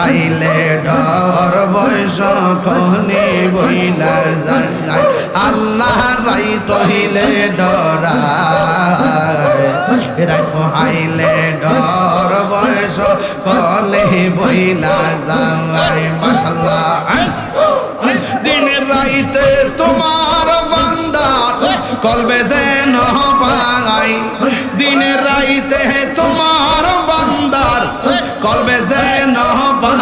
রাইলে ডর বয়স খনি বইলা যায় আল্লাহ রাই তহিলে ডরায় রাই পোহাইলে ডর বয়স কলে বইলা যায় মাশাআল্লাহ দিন রাইতে তোমার বান্দা কলবে যেন পাই দিন রাইতে তোমার বান্দার কলবে যেন পাই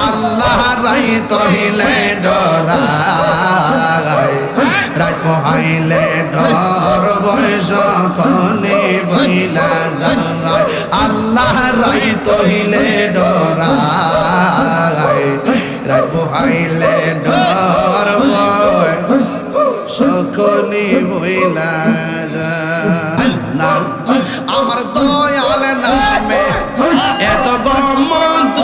আল্লাহ রাই তহিলে ডরায় রাই পোহাইলে ডর বয়স খনি বইলা যায় আল্লাহ রাই তহিলে ডরায় রাই পোহাইলে ডর সকনি বইলা যায় না আমার দয়াল নামে এত গমত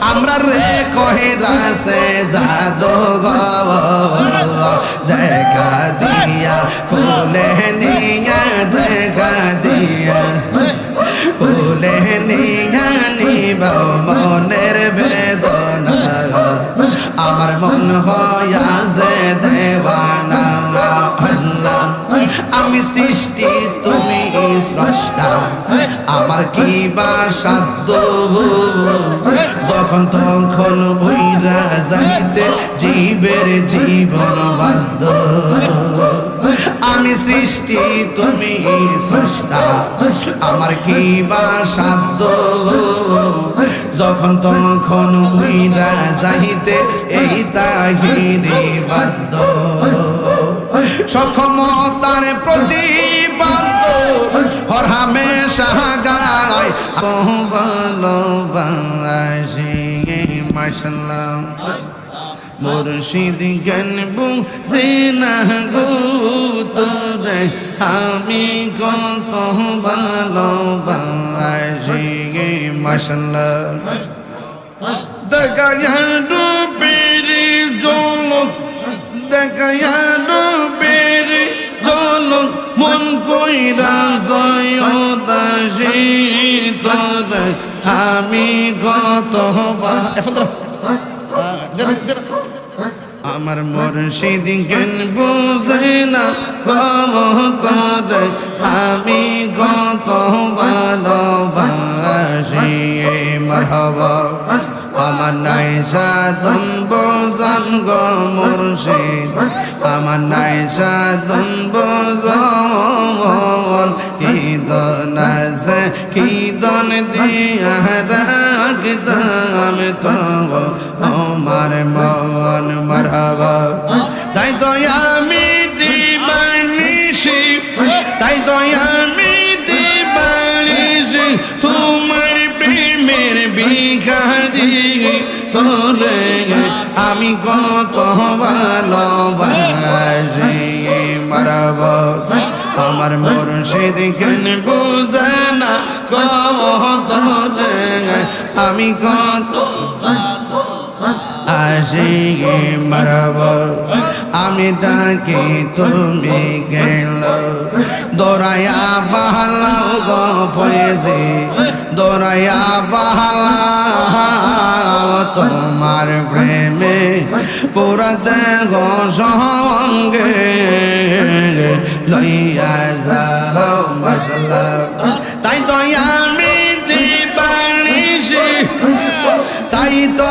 আমরা রে কহিরা সে জাদু দেখা দিয়া কোলে নিয়া দেখা দিয়া কোলে নিয়া নিব মনের বেদনা আমার মন হইয়া যে দেওয়ানা আল্লাহ আমি সৃষ্টি তুমি স্রষ্টা আমার কি বা সাধ্য যখন তখন বইরা যাইতে জীবের জীবন বাধ্য আমি সৃষ্টি তুমি স্রষ্টা আমার কি বা সাধ্য যখন তখন বইরা যাইতে এই তাহিরে বাধ্য সক্ষমতার প্রতিবাদ্য হর হামেশা গায় ভালোবাসি মাশাআল্লাহ মুর্শিদ জ্ঞান বুঝে না গো তোরে আমি কত ভালোবাসি মাশাআল্লাহ দেখায়া রূপের ঝলক দেখায়া রূপের ঝলক মন কইরা জয় দাসী তোরে আমি কত আমার মুর্শিদ জ্ঞান বুঝে না তোরে আমি কত ভালোবাসি মারহাবা আমার নাই সাধন বোঝন গো মুর্শিদ আমার নাই সাধন বোঝন কীর্তন আছে কীর্তন দিয়া রাখতাম তো আমার মন মারহাবা তাই তো আমি দিবানিশি তাই তো আমি দিবানিশি তোমার প্রেমের ভিখারি তোরে আমি কত ভালোবাসি মারহাবা আমার মুর্শিদ জ্ঞান বুঝে না তোরে আমি কত আশিকে মারহাবা আমি ডাকি তুমি গেল দৌড়াইয়া বাহালাও গো ফয়েছে দৌড়াইয়া বাহালাও তোমার প্রেমে পুরাতে গো সঙ্গে লইয়া যাও মাশাআল্লাহ তাই তো আমি দিবানিশি তাই তো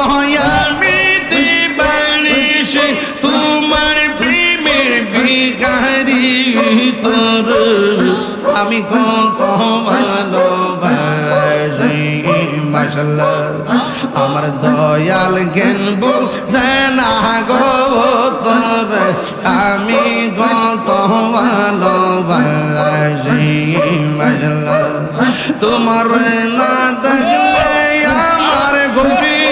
আমি দিবানিশি তোমার প্রেমের ভিখারি তোর আমি কত ভালোবাসি মাশাআল্লাহ আমার দয়াল জ্ঞান বুঝে না গো তোর আমি কত ভালোবাসি মাশাআল্লাহ তোমার না দেখলে আমার গভীর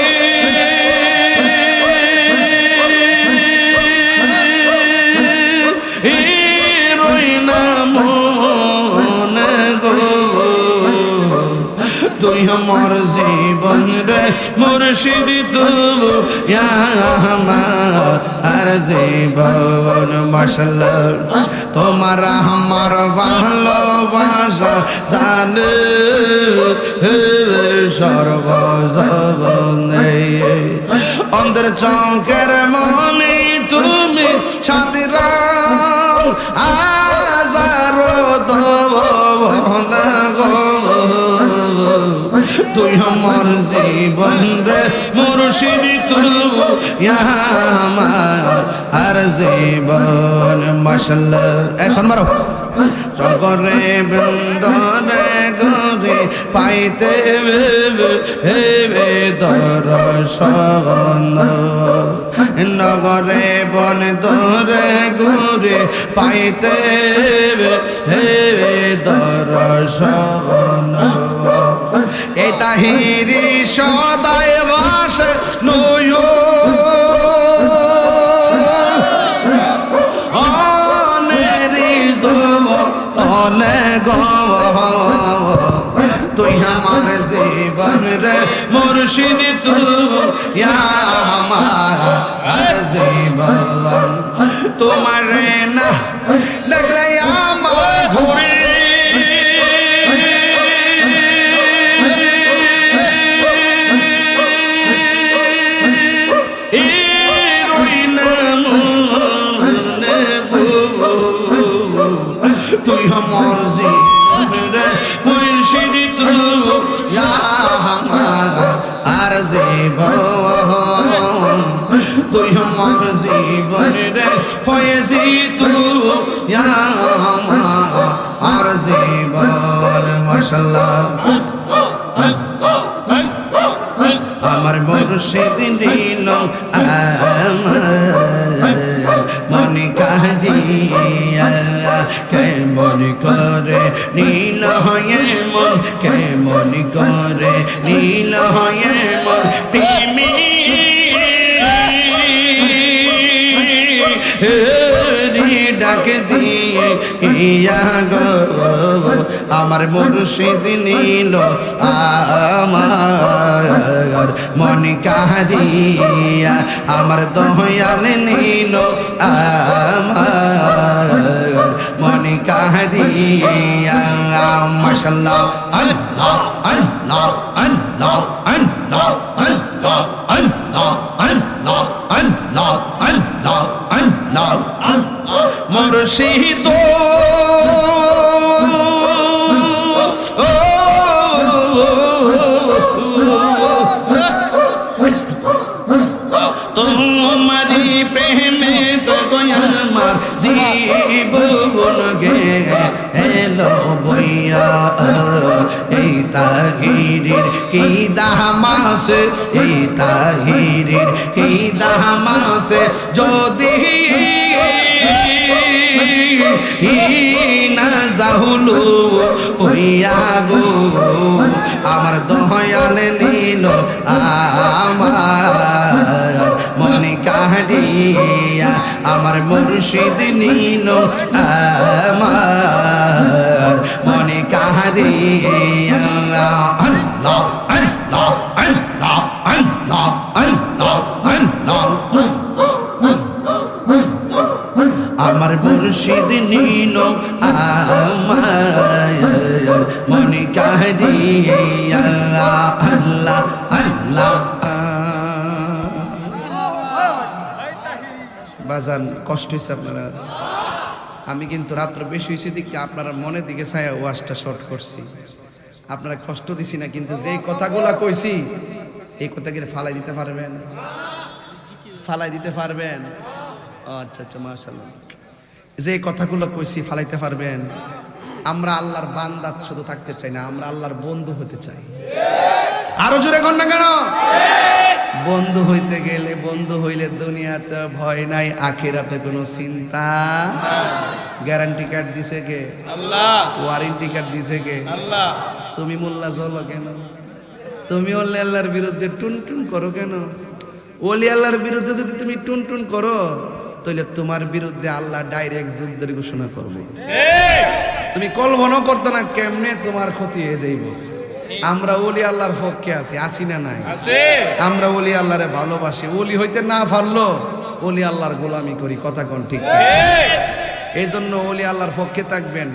তুই তুই আমার জীবন রে মুর্শিদ তুই আমার জীবন মাশাআল্লাহ তোমার আমার ভালোবাসা জানে সর্বজনে অন্তর চৌকের মনে তুমি সাথী রাম আজারো দোনা গো তুই আমার জীবন রে মুর্শিদ তুই আমার জীবন মাশাআল্লাহ এসান মারো চকরে বন্দরে গরে পাইতে হেবে দর্শন নগরে বন দরে গরে পাইতে হেবে দর্শন এই তাহিরি সদায় বাসে নয় তুই আমার জীবন রে মুর্শিদ তুই আমার জীবন তোমার না দেখলে আমার ঘুরে তুই আমার জীবন রে মুর্শিদ তুই আমার জীবন তুই আমার জীবন রে ফয়েজি তুই আমার জীবন মাশাআল্লাহ আমার মুর্শিদ নীল মনে কাঁদিয়া কেমন করে নীল হয়ে মন কেমন করে নীল হয়ে মন প্রেমী ডাক দিয়ে ইয়া গো আমার মুর্শিদ নীল আমার মন কাহারিয়া আমার দয়াল নীল আমার মন কাহারিয়া মাশাআল্লাহ আল্লাহ আল্লাহ আল্লাহ আল্লাহ আল্লাহ আল্লাহ আল্লাহ আল্লাহ আল্লাহ আল্লাহ মুর্শিদ তোমারি প্রেমে তো আমার জীবন গে হেলো বইয়া এই তাহিরের কি দামাস এই তাহিরের কি দামাস যদি না যাহুলু হইয়া গো আমার দয়াল নীল আমার মনে কাহারিয়া আমার মুর্শিদ নীল আমার মনে কাহারিয়া আল্লাহ আল্লাহ আল্লাহ আল্লাহ আল্লাহ আল্লাহ আমার মুর্শিদ নীল আমার মনে কাহারিয়া আল্লাহ আল্লাহ বাজান কষ্ট হয়েছে আপনারা আমি কিন্তু রাত্র বেশি হয়েছে দিকে আপনারা মনের দিকে ছায়া ওয়াজটা শর্ট করছি আপনারা কষ্ট দিছি না কিন্তু যে কথাগুলা কইছি এই কথাগুলো ফালাই দিতে পারবেন ফালাই দিতে পারবেন আচ্ছা আচ্ছা মাশাআল্লাহ যে কথাগুলো কইছি ফালাইতে পারবেন আমরা আল্লাহর বান্দা শুধু থাকতে চাই না আমরা আল্লাহর বন্ধু হতে চাই আরো জোরে কোন না কেন বন্ধু হইতে গেলে বন্ধু হইলে দুনিয়াতে ভয় নাই আখিরাতে কোনো চিন্তা গ্যারান্টি কার্ড দিছে কে আল্লাহ ওয়ারেন্টি কার্ড দিছে কে আল্লাহ তুমি মোল্লা চলো কেন তুমি ওলি আল্লাহর বিরুদ্ধে টুনটুন করো কেন ওলি আল্লাহর বিরুদ্ধে যদি তুমি টুনটুন করো তাহলে তোমার বিরুদ্ধে আল্লাহ ডাইরেক্ট যুদ্ধের ঘোষণা করবে তুমি কল্পনা করতে না কেমনে তোমার ক্ষতি হয়ে যাইব আমরা ওলি আল্লাহর পক্ষে আছি না নাই? আমরা ওলি আল্লাহরে ভালোবাসি। ওলি হইতে না পারলো ওলি আল্লাহর গোলামি করি। কথা কোন ঠিক? এই জন্য ওলি আল্লাহর পক্ষে থাকবেন।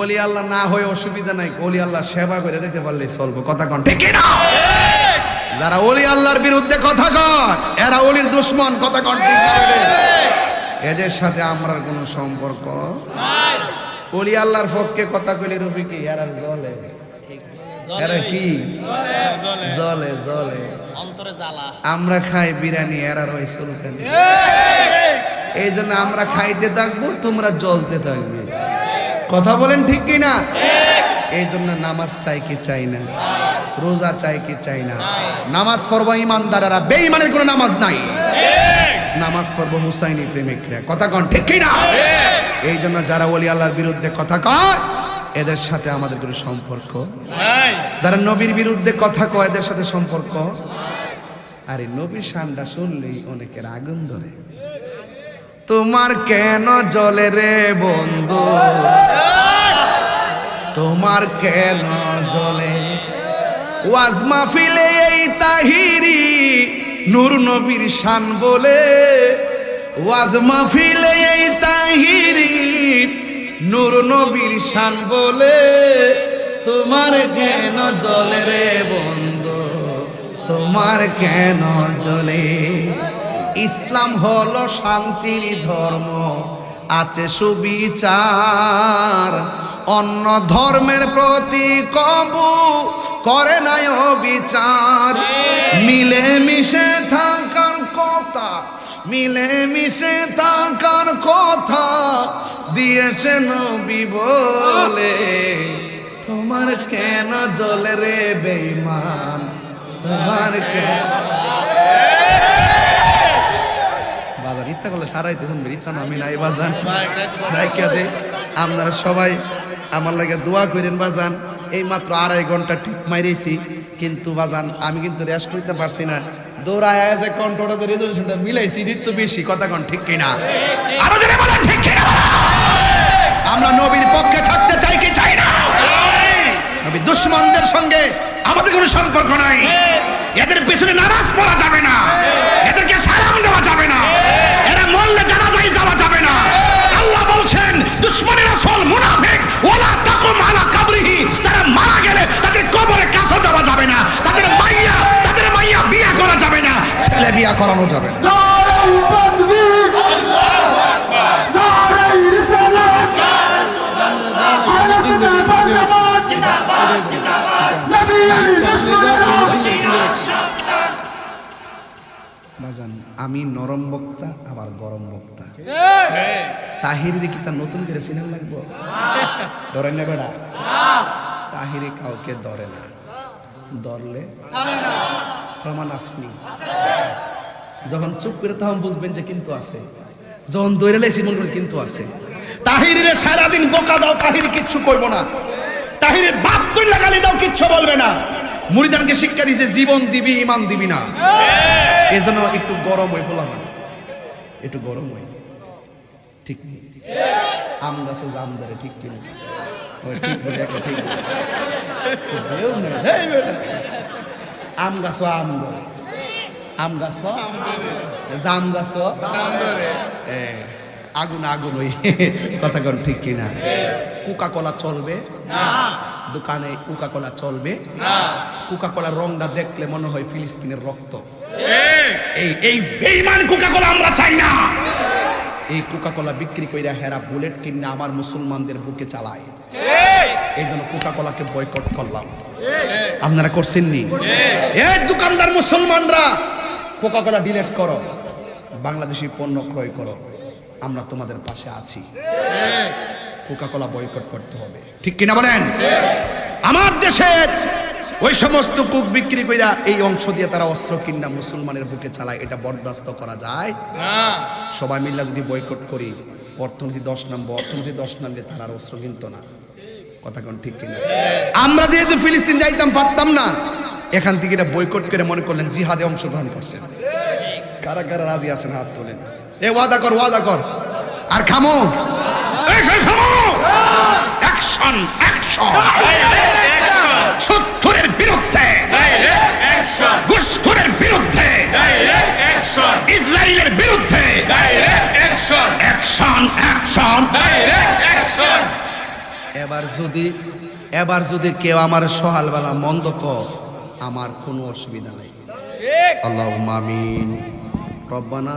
ওলি আল্লাহ না হয়ে অসুবিধা নাই, ওলি আল্লাহ সেবা করে যেতে পারলেই চলবো। কথা কোন ঠিক না? যারা ওলি আল্লাহর বিরুদ্ধে কথা কয় এরা ওলির দুশমন। কথা কোন ঠিক না? এদের সাথে আমরার কোনো সম্পর্ক নাই। ওলি আল্লাহর পক্ষে কথা কইলে রবি কি এরা জ্বলে, এরা কি জ্বলে জ্বলে অন্তরে জ্বালা। আমরা খাই বিরিয়ানি, এরা রই সুলকানি। এই জন্য আমরা খাইতে থাকবো, তোমরা জ্বলতে থাকবে। কথা বলেন ঠিক কি না? এই জন্য নামাজ চাই কি চাই না? রোজা চাই কি চাই না? নামাজ পড়বো ইমানদারেরা, বেঈমানের কোনো নামাজ নাই। নামাজ পড়বো হুসাইনি প্রেমিকরা। কথা কন ঠিক কি না? এই জন্য যারা ওলি আল্লাহর বিরুদ্ধে কথা কয় এদের সাথে আমাদের কোনো সম্পর্ক নাই। যারা নবীর বিরুদ্ধে কথা কয় এদের সাথে সম্পর্ক। আরে নবীর শানটা শুনলেই অনেকের আগুন ধরে। তোমার কেন জ্বলে রে বন্ধু, তোমার কেন জ্বলে? ওয়াজ মাহফিলে এই তাহিরি নূর নবীর শান বলে, ওয়াজ মাহফিলে এই তাহিরি নূর নবীর শান বলে, তোমার কেন জ্বলে রে বন্ধু, তোমার কেন জ্বলে? ইসলাম হলো শান্তির ধর্ম, আছে সুবিচার, অন্য ধর্মের প্রতি কবু করে নাই বিচার। মিলে মিশে থাকার কথা, মিলে মিশে থাকার কথা দিয়েছে নবী বলে, তোমার কেন জ্বলে রে বেঈমান, তোমার কেন? বাজার ইত্যা করলে সারাইতে শুনবে, ইত্যা আমি নাই বাজান রাইখা দে। আপনারা সবাই আমার লাগে দোয়া করেন বাজান। এই মাত্র 2.5 ঘন্টা ঠিক মাইরেছি, কিন্তু বাজান আমি কিন্তু রেস্ট করতে পারছি না। দৌড়ায় যে কন্ট্রোলটা যে রেজলিউশনটা মিলাইছি তো বেশি। কথা কোন ঠিক কিনা? আরো জোরে বলেন ঠিক কিনা? আমরা নবীর পক্ষে থাকতে চাই কি চাই না? নবীর দুশমনদের সঙ্গে আমাদের কোনো সম্পর্ক নাই। এদের পিছনে নামাজ পড়া যাবে না, এদেরকে সালাম দেওয়া যাবে না, এরা মরলে জানাজায় যাওয়া যাবে না। আল্লাহ বলছেন দুশমনের আসল মুনাফিক ওয়ালা তাকুম আলা কবরিহি, তারা মারা গেলে তাদের কবরে কাছে দেওয়া যাবে না, তাদের মাইয়া বিয়ে করা যাবে না, ছেলে বিয়ে করানো যাবে না। নারায়ে তাকবীর, আল্লাহু আকবার, নারায়ে রিসালাত, ইয়া রাসূলুল্লাহ, আহলে সুন্নাত ওয়াল জামাত জিন্দাবাদ, জিন্দাবাদ, নবীর বাজান। আমি নরম বক্তা আবার গরম বক্তা। তাহিরির কি তার নতুন করে সিনেমা লাগবো? ধরে না বেড়া, তাহিরি কাউকে ধরে না, ধরলে প্রমাণ আসবি। যখন চুপ করে তখন বুঝবেন যে কিন্তু আছে, যখন দৌড়ে লাইছি মনে করেন কিন্তু আছে। তাহিরিরে সারাদিন বোকা দাও, তাহিরি কিচ্ছু কইব না। তাহিরের বাপ তুই লাগালি দাও, কিচ্ছু বলবে না। মুরিদানকে শিক্ষা দিয়েছে জীবন দিবি ইমান দিবি না। এই জন্য একটু গরম হয়ে ফেলা হয়, একটু গরম হয়ে ঠিক নেই। আম গাছে জাম ধরে ঠিক কিনা? আম গাছ আম ধরে, আম গাছ জাম গাছ আগুন আগুন ওই। কথা কন ঠিক কিনা? কোকা কোলা চলবে না দোকানে, কোকা কোলা চলবে না। কোকা কোলার রংটা দেখলে মনে হয় ফিলিস্তিনের রক্ত। এই বেঈমান কোকা কোলা আমরা চাই না। এই কোকা কোলা বিক্রি কইরা হেরা বুলেট কিনে আমার মুসলমানদের বুকে চালায়। এই জন্য কোকা কোলাকে বয়কট করলাম। আপনারা করছেন নি? এই দোকানদার মুসলমানরা কোকা কোলা ডিলিট করো, বাংলাদেশি পণ্য ক্রয় করো, আমরা তোমাদের পাশে আছি। কোকা কোলা বয়কট করতে হবে, ঠিক কিনা বলেন? আমার দেশে ওই সমস্ত কুক বিক্রি কইরা এই অংশ দিয়ে তারা অস্ত্র কিনা মুসলমানের বুকে চালায়, এটা বরদাস্ত করা যায় না। সবাই মিলে যদি বয়কট করি, অর্থনীতি 10 নাম্বার, অর্থনীতি 10 নামলে তারা আর অস্ত্র কিনতো না। কথা কোন ঠিক কিনা? আমরা যেহেতু ফিলিস্তিন যাইতাম পারতাম না, এখান থেকে এটা বয়কট করে মনে করলেন জিহাদে অংশগ্রহণ করছেন। কারা কারা রাজি আছেন হাত তোলেন। এ ওয়াদা কর, ওয়াদা কর। আর খামো, এই খামো, অ্যাকশন অ্যাকশন। সুদখোরের বিরুদ্ধে ডাইরেক্ট অ্যাকশন, ঘুষখোরের বিরুদ্ধে ডাইরেক্ট অ্যাকশন, ইসরায়েলের বিরুদ্ধে direct action, action action. Direct action. এবার যদি কেউ আমার সহালবেলা মন্দ কর, আমার কোনো অসুবিধা নাই। আল্লাহুম্মা আমিন। রব্বানা